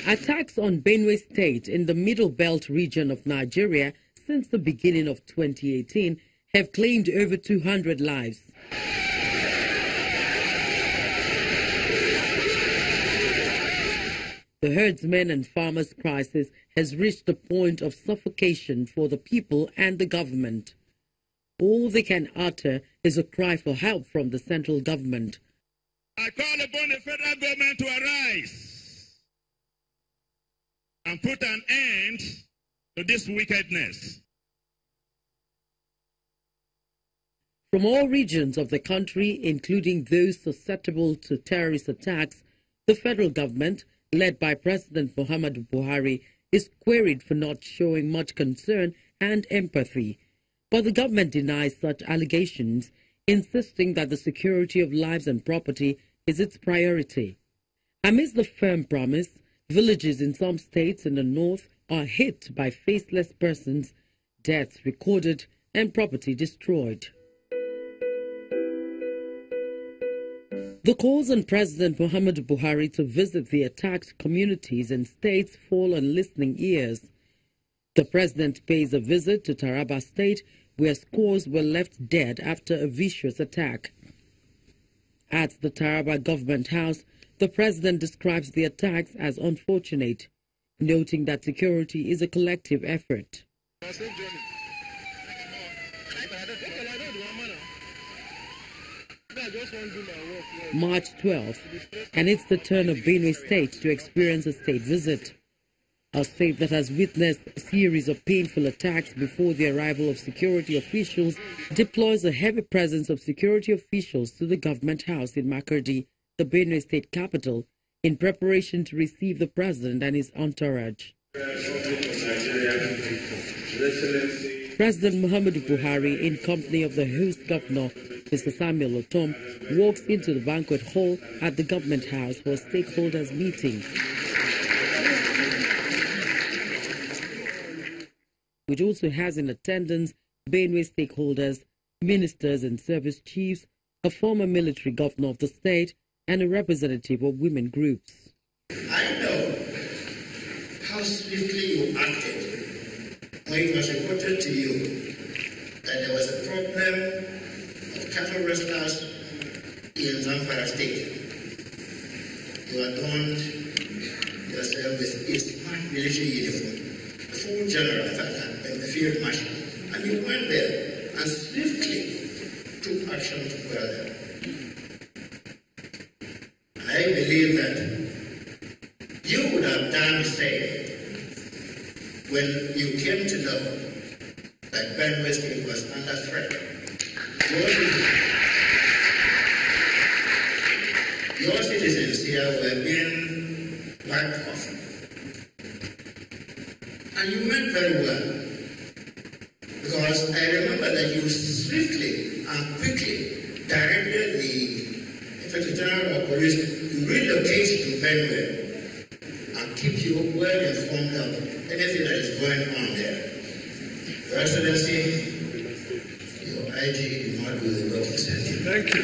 Attacks on Benue State in the Middle Belt region of Nigeria since the beginning of 2018 have claimed over 200 lives. The herdsmen and farmers' crisis has reached the point of suffocation for the people and the government. All they can utter is a cry for help from the central government. I call upon the federal government to arise and put an end to this wickedness. From all regions of the country, including those susceptible to terrorist attacks, the federal government, led by President Muhammadu Buhari, is queried for not showing much concern and empathy. But the government denies such allegations, insisting that the security of lives and property is its priority. Amidst the firm promise, villages in some states in the north are hit by faceless persons, deaths recorded and property destroyed. The calls on President Muhammadu Buhari to visit the attacked communities and states fall on listening ears. The president pays a visit to Taraba State, where scores were left dead after a vicious attack. At the Taraba Government House, the president describes the attacks as unfortunate, noting that security is a collective effort. March 12th, and it's the turn of Benue State to experience a state visit. A state that has witnessed a series of painful attacks before the arrival of security officials deploys a heavy presence of security officials to the government house in Makurdi, the Benue State capital, in preparation to receive the president and his entourage. President Muhammadu Buhari, in company of the host governor, Mr. Samuel Otom, walks into the banquet hall at the government house for a stakeholders meeting, which also has in attendance Benue stakeholders, ministers and service chiefs, a former military governor of the state, and a representative of women groups. I know how swiftly you acted when it was reported to you that there was a problem of cattle rustlers in Zamfara State. You adorned yourself with a smart military uniform, a full general and the field marshal, and you went there and swiftly took action to quell them. I believe that you would have done the same when you came to know that Benue State was under threat. Your citizens here were being wiped off. And you meant very well, because I remember that you swiftly and quickly directed the Inspector General of Police to relocate to Benue and keep you well informed of anything that is going on there. Your Excellency, your IG did not do the work he said. Thank you.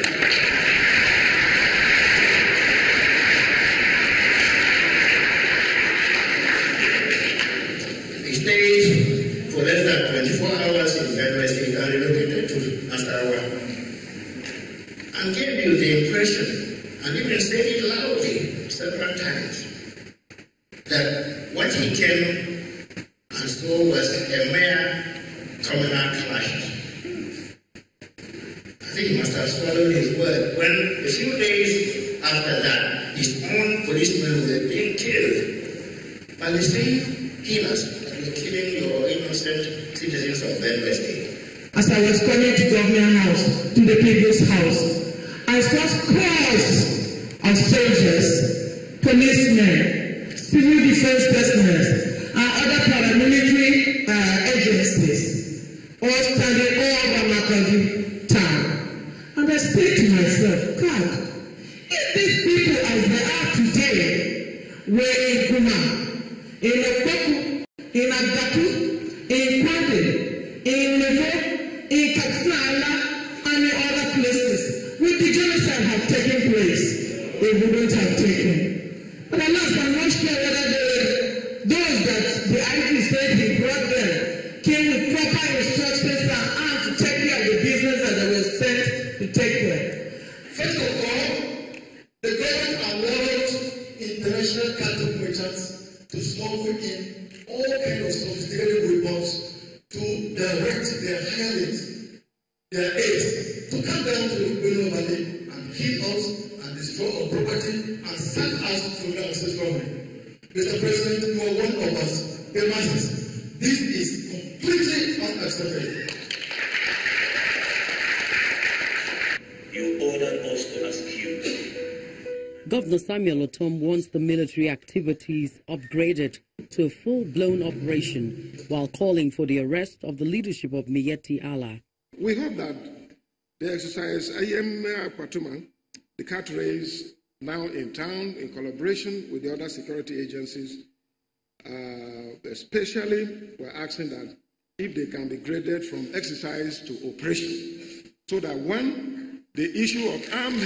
He stayed for less than 24 hours in Benue State and relocated to Nasarawa and gave you the impression, and even said it loudly several times, that what he came and saw was a mere communal clash. I think he must have swallowed his word when a few days after that, his own policemen were being killed by the same killers that were killing your innocent citizens of Benue State. As I was coming to government house, to the previous house, I saw scores of soldiers, policemen, civil defense personnel, and other paramilitary agencies, all standing all over Makurdi town. And I said to myself, God, if these people as they are today were in Guma, in Okoku, in Agaku, in Kwade, in Levo, in Katsina, and in other places, where the genocide have taken place, they wouldn't have taken. But alas, I'm not sure whether those that the IG said he brought them came with proper instructions and armed to take care of the business that they were sent to take care. First of all, the government allowed international cattle merchants to smuggle in all kinds of sophisticated weapons to direct their hirelings, their aides, to come down to the Benue Valley and kill us and destroy our property and send us to the state government. Mr. President, you are one of us, the masses. This is completely unacceptable. You ordered us to execute. Governor Samuel Otom wants the military activities upgraded to a full-blown operation while calling for the arrest of the leadership of Miyetti Allah. We hope that the exercise Pt.1, the cat race now in town in collaboration with the other security agencies, especially we're asking that if they can be graded from exercise to operation, so that one, the issue of armed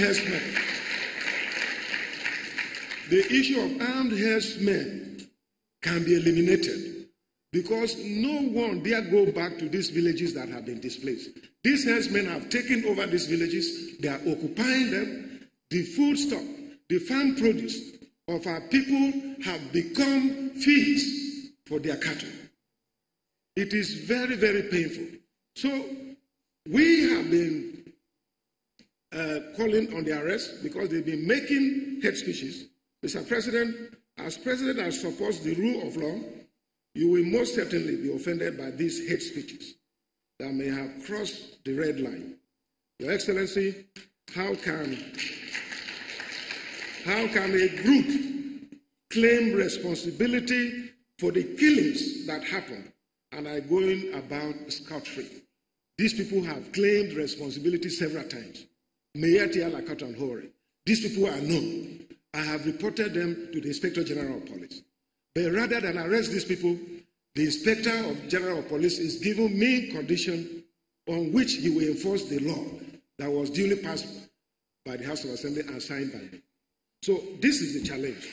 herdsmen can be eliminated, because no one dare go back to these villages that have been displaced. These herdsmen have taken over these villages, they are occupying them. The food stock, the farm produce of our people have become feeds for their cattle. It is very, very painful. So we have been calling on the arrest because they've been making hate speeches. Mr. President that supports the rule of law, you will most certainly be offended by these hate speeches that may have crossed the red line. Your Excellency, how can a group claim responsibility for the killings that happened and are going about scot-free? These people have claimed responsibility several times. Miyetti Allah and Hore. These people are known. I have reported them to the Inspector General of Police. But rather than arrest these people, the Inspector General of Police is given mean condition on which he will enforce the law that was duly passed by the House of Assembly and signed by me. So this is the challenge.